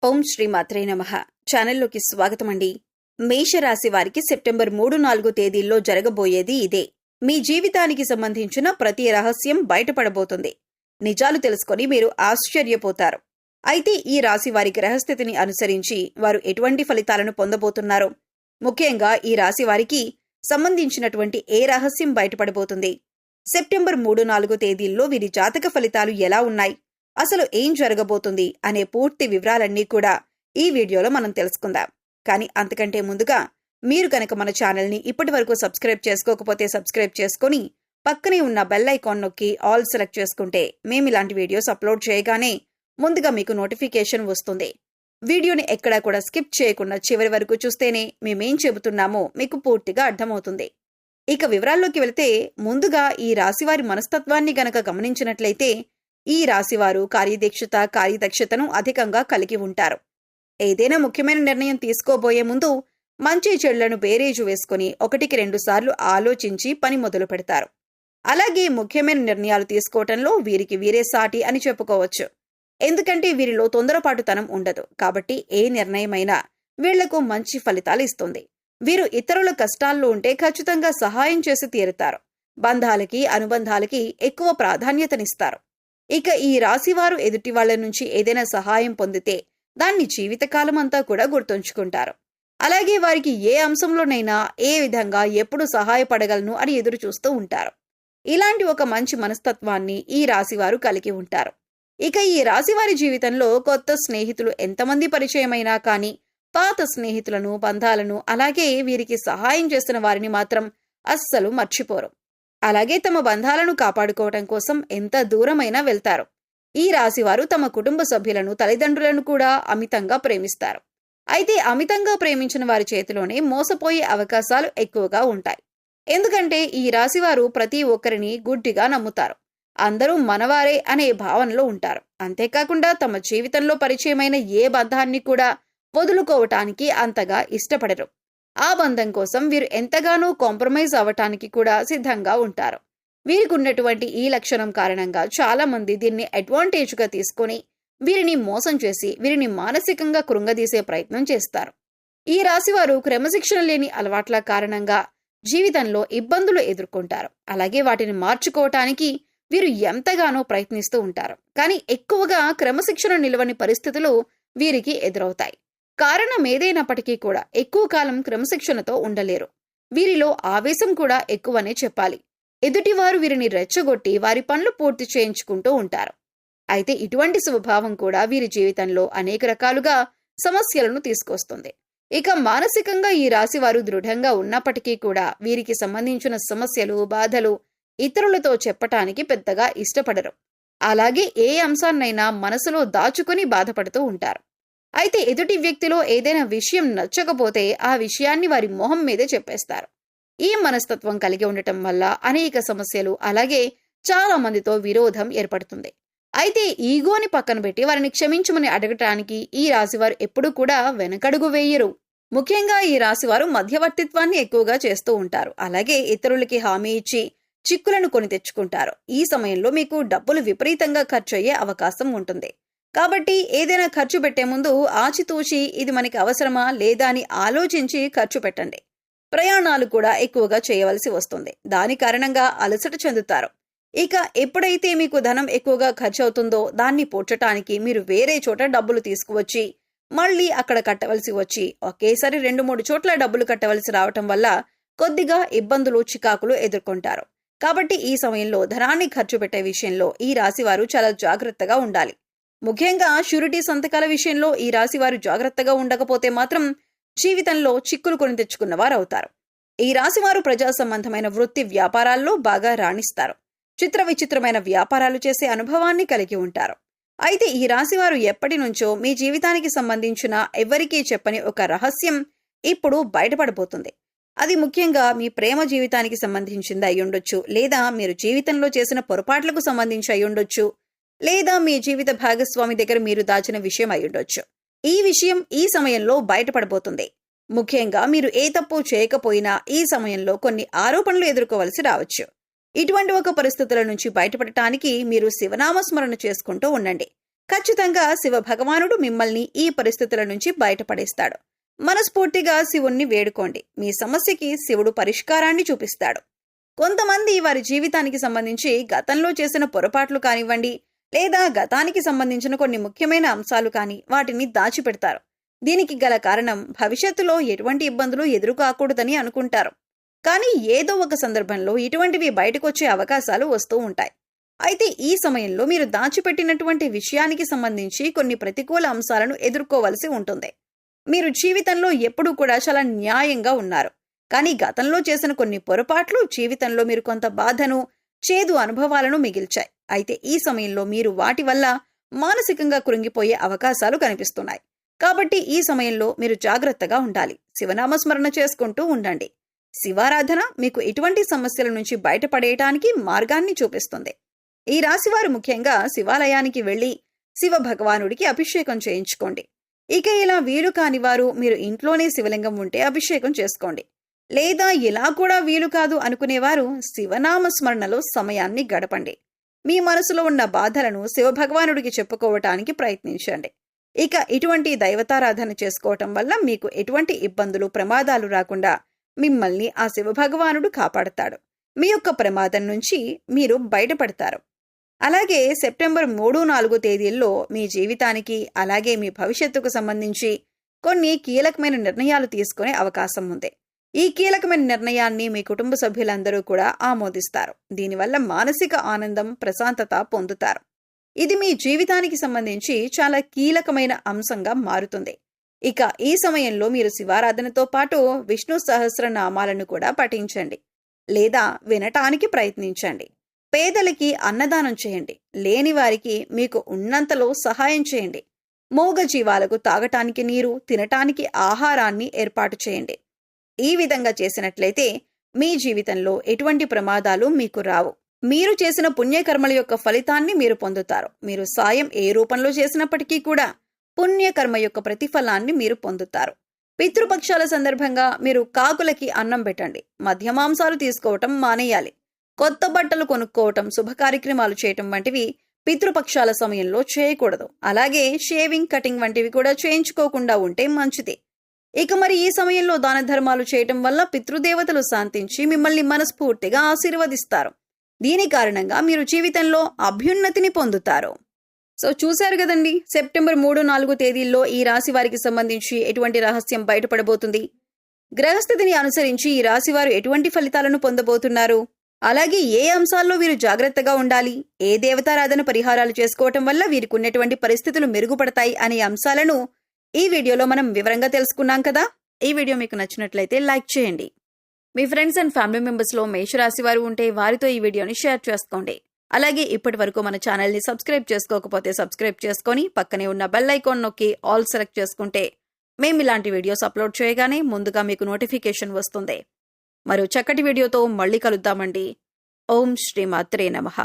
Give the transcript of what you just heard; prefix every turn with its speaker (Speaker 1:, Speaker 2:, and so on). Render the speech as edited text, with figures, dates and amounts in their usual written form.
Speaker 1: ఓం శ్రీ మాత్రే నమః. ఛానల్లోకి స్వాగతం అండి. మేషరాశి వారికి సెప్టెంబర్ 3-4 తేదీల్లో జరగబోయేది ఇదే. మీ జీవితానికి సంబంధించిన ప్రతి రహస్యం బయటపడబోతుంది. నిజాలు తెలుసుకొని మీరు ఆశ్చర్యపోతారు. అయితే ఈ రాశి వారి గ్రహస్థితిని అనుసరించి వారు ఎటువంటి ఫలితాలను పొందబోతున్నారు, ముఖ్యంగా ఈ రాశి వారికి సంబంధించినటువంటి ఏ రహస్యం బయటపడబోతుంది, సెప్టెంబర్ 3-4 తేదీల్లో వీరి జాతక ఫలితాలు ఎలా ఉన్నాయి, అసలు ఏం జరగబోతుంది అనే పూర్తి వివరాలన్నీ కూడా ఈ వీడియోలో మనం తెలుసుకుందాం. కానీ అంతకంటే ముందుగా మీరు కనుక మన ఛానల్ని ఇప్పటి వరకు సబ్స్క్రైబ్ చేసుకోకపోతే సబ్స్క్రైబ్ చేసుకుని పక్కనే ఉన్న బెల్ ఐకాన్ నొక్కి ఆల్ సెలెక్ట్ చేసుకుంటే మేము ఇలాంటి వీడియోస్ అప్లోడ్ చేయగానే ముందుగా మీకు నోటిఫికేషన్ వస్తుంది. వీడియోని ఎక్కడా కూడా స్కిప్ చేయకుండా చివరి వరకు చూస్తేనే మేమేం చెబుతున్నామో మీకు పూర్తిగా అర్థమవుతుంది. ఇక వివరాల్లోకి వెళితే ముందుగా ఈ రాశివారి మనస్తత్వాన్ని గనక గమనించినట్లయితే ఈ రాశివారు కార్యదక్షతను అధికంగా కలిగి ఉంటారు. ఏదైనా ముఖ్యమైన నిర్ణయం తీసుకోబోయే ముందు మంచి చెడులను బేరీజు వేసుకుని 1-2 సార్లు ఆలోచించి పని మొదలు పెడతారు. అలాగే ముఖ్యమైన నిర్ణయాలు తీసుకోవటంలో వీరికి వీరే సాటి అని చెప్పుకోవచ్చు. ఎందుకంటే వీరిలో తొందరపాటుతనం ఉండదు. కాబట్టి ఏ నిర్ణయమైనా వీళ్లకు మంచి ఫలితాలు ఇస్తుంది. వీరు ఇతరుల కష్టాల్లో ఉంటే ఖచ్చితంగా సహాయం చేసి తీరుతారు. బంధాలకి అనుబంధాలకి ఎక్కువ ప్రాధాన్యతనిస్తారు. ఇక ఈ రాశివారు ఎదుటి వాళ్ల నుంచి ఏదైనా సహాయం పొందితే దాన్ని జీవితకాలం అంతా కూడా గుర్తుంచుకుంటారు. అలాగే వారికి ఏ అంశంలోనైనా ఏ విధంగా ఎప్పుడు సహాయపడగలను అని ఎదురు చూస్తూ ఉంటారు. ఇలాంటి ఒక మంచి మనస్తత్వాన్ని ఈ రాశివారు కలిగి ఉంటారు. ఇక ఈ రాశివారి జీవితంలో కొత్త స్నేహితులు ఎంతమంది పరిచయమైనా కానీ పాత స్నేహితులను, బంధాలను, అలాగే వీరికి సహాయం చేసిన వారిని మాత్రం అస్సలు మర్చిపోరు. అలాగే తమ బంధాలను కాపాడుకోవటం కోసం ఎంత దూరమైనా వెళ్తారు. ఈ రాశివారు తమ కుటుంబ సభ్యులను, తల్లిదండ్రులను కూడా అమితంగా ప్రేమిస్తారు. అయితే అమితంగా ప్రేమించిన వారి చేతిలోనే మోసపోయే అవకాశాలు ఎక్కువగా ఉంటాయి. ఎందుకంటే ఈ రాశివారు ప్రతి ఒక్కరిని గుడ్డిగా నమ్ముతారు. అందరూ మనవారే అనే భావనలో ఉంటారు. అంతేకాకుండా తమ జీవితంలో పరిచయమైన ఏ బంధాన్ని కూడా వదులుకోవటానికి అంతగా ఇష్టపడరు. ఆ బంధం కోసం వీరు ఎంతగానో కాంప్రమైజ్ అవ్వటానికి కూడా సిద్ధంగా ఉంటారు. వీరికి ఉన్నటువంటి ఈ లక్షణం కారణంగా చాలా మంది దీన్ని అడ్వాంటేజ్గా తీసుకొని వీరిని మోసం చేసి వీరిని మానసికంగా కృంగదీసే ప్రయత్నం చేస్తారు. ఈ రాశివారు క్రమశిక్షణ లేని అలవాట్ల కారణంగా జీవితంలో ఇబ్బందులు ఎదుర్కొంటారు. అలాగే వాటిని మార్చుకోవటానికి వీరు ఎంతగానో ప్రయత్నిస్తూ ఉంటారు. కానీ ఎక్కువగా క్రమశిక్షణ నిలవని పరిస్థితులు వీరికి ఎదురవుతాయి. కారణం ఏదైనప్పటికీ కూడా ఎక్కువ కాలం క్రమశిక్షణతో ఉండలేరు. వీరిలో ఆవేశం కూడా ఎక్కువనే చెప్పాలి. ఎదుటివారు వీరిని రెచ్చగొట్టి వారి పనులు పూర్తి చేయించుకుంటూ ఉంటారు. అయితే ఇటువంటి స్వభావం కూడా వీరి జీవితంలో అనేక రకాలుగా సమస్యలను తీసుకొస్తుంది. ఇక మానసికంగా ఈ రాశివారు దృఢంగా ఉన్నప్పటికీ కూడా వీరికి సంబంధించిన సమస్యలు, బాధలు ఇతరులతో చెప్పటానికి పెద్దగా ఇష్టపడరు. అలాగే ఏ అంశాన్నైనా మనసులో దాచుకుని బాధపడుతూ ఉంటారు. అయితే ఎదుటి వ్యక్తిలో ఏదైనా విషయం నచ్చకపోతే ఆ విషయాన్ని వారి మొహం మీదే చెప్పేస్తారు. ఈ మనస్తత్వం కలిగి ఉండటం వల్ల అనేక సమస్యలు, అలాగే చాలా మందితో విరోధం ఏర్పడుతుంది. అయితే ఈగోని పక్కన పెట్టి వారిని క్షమించమని అడగటానికి ఈ రాశివారు ఎప్పుడూ కూడా వెనకడుగు వేయరు. ముఖ్యంగా ఈ రాశివారు మధ్యవర్తిత్వాన్ని ఎక్కువగా చేస్తూ ఉంటారు. అలాగే ఇతరులకి హామీ ఇచ్చి చిక్కులను కొని తెచ్చుకుంటారు. ఈ సమయంలో మీకు డబ్బులు విపరీతంగా ఖర్చు అయ్యే అవకాశం ఉంటుంది. కాబట్టి ఏదైనా ఖర్చు పెట్టే ముందు ఆచితూచి ఇది మనకి అవసరమా లేదా అని ఆలోచించి ఖర్చు పెట్టండి. ప్రయాణాలు కూడా ఎక్కువగా చేయవలసి వస్తుంది. దాని కారణంగా అలసట చెందుతారు. ఇక ఎప్పుడైతే మీకు ధనం ఎక్కువగా ఖర్చు అవుతుందో దాన్ని పూడ్చటానికి మీరు వేరే చోట డబ్బులు తీసుకువచ్చి మళ్ళీ అక్కడ కట్టవలసి వచ్చి ఒకేసారి 2-3 చోట్ల డబ్బులు కట్టవలసి రావటం వల్ల కొద్దిగా ఇబ్బందులు, చికాకులు ఎదుర్కొంటారు. కాబట్టి ఈ సమయంలో ధనాన్ని ఖర్చు పెట్టే విషయంలో ఈ రాశివారు చాలా జాగ్రత్తగా ఉండాలి. ముఖ్యంగా షూరిటీ సంతకాల విషయంలో ఈ రాశివారు జాగ్రత్తగా ఉండకపోతే మాత్రం జీవితంలో చిక్కులు కొని తెచ్చుకున్నవారు అవుతారు. ఈ రాశివారు ప్రజా సంబంధమైన వృత్తి వ్యాపారాల్లో బాగా రాణిస్తారు. చిత్ర విచిత్రమైన వ్యాపారాలు చేసే అనుభవాన్ని కలిగి ఉంటారు. అయితే ఈ రాశివారు ఎప్పటి నుంచో మీ జీవితానికి సంబంధించిన ఎవరికీ చెప్పని ఒక రహస్యం ఇప్పుడు బయటపడబోతుంది. అది ముఖ్యంగా మీ ప్రేమ జీవితానికి సంబంధించింది అయ్యుండొచ్చు, లేదా మీరు జీవితంలో చేసిన పొరపాట్లకు సంబంధించి అయ్యుండొచ్చు, లేదా మీ జీవిత భాగస్వామి దగ్గర మీరు దాచిన విషయం అయ్యుండొచ్చు. ఈ విషయం ఈ సమయంలో బయటపడబోతుంది. ముఖ్యంగా మీరు ఏ తప్పు చేయకపోయినా ఈ సమయంలో కొన్ని ఆరోపణలు ఎదుర్కోవలసి రావచ్చు. ఇటువంటి ఒక పరిస్థితుల నుంచి బయటపడటానికి మీరు శివనామస్మరణ చేసుకుంటూ ఉండండి. ఖచ్చితంగా శివ భగవానుడు మిమ్మల్ని ఈ పరిస్థితుల నుంచి బయటపడేస్తాడు. మనస్ఫూర్తిగా శివుణ్ణి వేడుకోండి. మీ సమస్యకి శివుడు పరిష్కారాన్ని చూపిస్తాడు. కొంతమంది వారి జీవితానికి సంబంధించి గతంలో చేసిన పొరపాట్లు కానివ్వండి, లేదా గతానికి సంబంధించిన కొన్ని ముఖ్యమైన అంశాలు కానీ వాటిని దాచిపెడతారు. దీనికి గల కారణం భవిష్యత్తులో ఎటువంటి ఇబ్బందులు ఎదురుకాకూడదని అనుకుంటారు. కానీ ఏదో ఒక సందర్భంలో ఇటువంటివి బయటకొచ్చే అవకాశాలు వస్తూ ఉంటాయి. అయితే ఈ సమయంలో మీరు దాచిపెట్టినటువంటి విషయానికి సంబంధించి కొన్ని ప్రతికూల అంశాలను ఎదుర్కోవలసి ఉంటుంది. మీరు జీవితంలో ఎప్పుడూ కూడా చాలా న్యాయంగా ఉన్నారు. కానీ గతంలో చేసిన కొన్ని పొరపాట్లు జీవితంలో మీరు కొంత బాధను, చేదు అనుభవాలను మిగిల్చాయి. అయితే ఈ సమయంలో మీరు వాటి వల్ల మానసికంగా కృంగిపోయే అవకాశాలు కనిపిస్తున్నాయి. కాబట్టి ఈ సమయంలో మీరు జాగ్రత్తగా ఉండాలి. శివనామస్మరణ చేసుకుంటూ ఉండండి. శివారాధన మీకు ఇటువంటి సమస్యల నుంచి బయటపడేయటానికి మార్గాన్ని చూపిస్తుంది. ఈ రాశివారు ముఖ్యంగా శివాలయానికి వెళ్లి శివ భగవానుడికి అభిషేకం చేయించుకోండి. ఇక ఇలా వీలు కాని వారు మీరు ఇంట్లోనే శివలింగం ఉంటే అభిషేకం చేసుకోండి. లేదా ఇలా కూడా వీలు కాదు అనుకునేవారు శివనామస్మరణలో సమయాన్ని గడపండి. మీ మనసులో ఉన్న బాధలను శివభగవానుడికి చెప్పుకోవటానికి ప్రయత్నించండి. ఇక ఇటువంటి దైవతారాధన చేసుకోవటం వల్ల మీకు ఎటువంటి ఇబ్బందులు, ప్రమాదాలు రాకుండా మిమ్మల్ని ఆ శివభగవానుడు కాపాడతాడు. మీ యొక్క ప్రమాదం నుంచి మీరు బయటపడతారు. అలాగే సెప్టెంబర్ 3-4 తేదీల్లో మీ జీవితానికి అలాగే మీ భవిష్యత్తుకు సంబంధించి కొన్ని కీలకమైన నిర్ణయాలు తీసుకునే అవకాశం ఉంది. ఈ కీలకమైన నిర్ణయాన్ని మీ కుటుంబ సభ్యులందరూ కూడా ఆమోదిస్తారు. దీనివల్ల మానసిక ఆనందం, ప్రశాంతత పొందుతారు. ఇది మీ జీవితానికి సంబంధించి చాలా కీలకమైన అంశంగా మారుతుంది. ఇక ఈ సమయంలో మీరు శివారాధనతో పాటు విష్ణు సహస్రనామాలను కూడా పఠించండి లేదా వినటానికి ప్రయత్నించండి. పేదలకి అన్నదానం చేయండి. లేని వారికి మీకు ఉన్నంతలో సహాయం చేయండి. మూగ జీవాలకు తాగటానికి నీరు, తినటానికి ఆహారాన్ని ఏర్పాటు చేయండి. ఈ విధంగా చేసినట్లయితే మీ జీవితంలో ఎటువంటి ప్రమాదాలు మీకు రావు. మీరు చేసిన పుణ్యకర్మల యొక్క ఫలితాన్ని మీరు పొందుతారు. మీరు సాయం ఏ రూపంలో చేసినప్పటికీ కూడా పుణ్యకర్మ యొక్క ప్రతిఫలాన్ని మీరు పొందుతారు. పితృపక్షాల సందర్భంగా మీరు కాకులకి అన్నం పెట్టండి. మద్యమాంసాలు తీసుకోవటం మానేయాలి. కొత్త బట్టలు కొనుక్కోవటం, శుభ కార్యక్రమాలు చేయటం వంటివి పితృపక్షాల సమయంలో చేయకూడదు. అలాగే షేవింగ్, కటింగ్ వంటివి కూడా చేయించుకోకుండా ఉంటే మంచిది. ఇక మరి ఈ సమయంలో దాన ధర్మాలు చేయటం వల్ల పితృదేవతలు శాంతించి మిమ్మల్ని మనస్ఫూర్తిగా ఆశీర్వదిస్తారు. దీని కారణంగా మీరు జీవితంలో అభ్యున్నతిని పొందుతారు. సో చూశారు కదండి, సెప్టెంబర్ 3-4 తేదీల్లో ఈ రాశి వారికి సంబంధించి ఎటువంటి రహస్యం బయటపడబోతుంది, గ్రహస్థితిని అనుసరించి ఈ రాశి వారు ఎటువంటి ఫలితాలను పొందబోతున్నారు, అలాగే ఏ అంశాల్లో వీరు జాగ్రత్తగా ఉండాలి, ఏ దేవతారాధన పరిహారాలు చేసుకోవటం వల్ల వీరికి ఉన్నటువంటి పరిస్థితులు మెరుగుపడతాయి అనే అంశాలను ఈ వీడియోలో మనం వివరంగా తెలుసుకున్నాం కదా. ఈ వీడియో మీకు నచ్చినట్లయితే లైక్ చేయండి. మీ ఫ్రెండ్స్ అండ్ ఫ్యామిలీ మెంబర్స్లో మేషరాశి వారు ఉంటే వారితో ఈ వీడియోని షేర్ చేసుకోండి. అలాగే ఇప్పటి వరకు మన ఛానల్ని సబ్స్క్రైబ్ చేసుకోకపోతే సబ్స్క్రైబ్ చేసుకొని పక్కనే ఉన్న బెల్ ఐకాన్ నొక్కి ఆల్ సెలెక్ట్ చేసుకుంటే మేము ఇలాంటి వీడియోస్ అప్లోడ్ చేయగానే ముందుగా మీకు నోటిఫికేషన్ వస్తుంది. మరో చక్కటి వీడియోతో మళ్ళీ కలుద్దామండి. ఓం శ్రీమాత్రే నమః.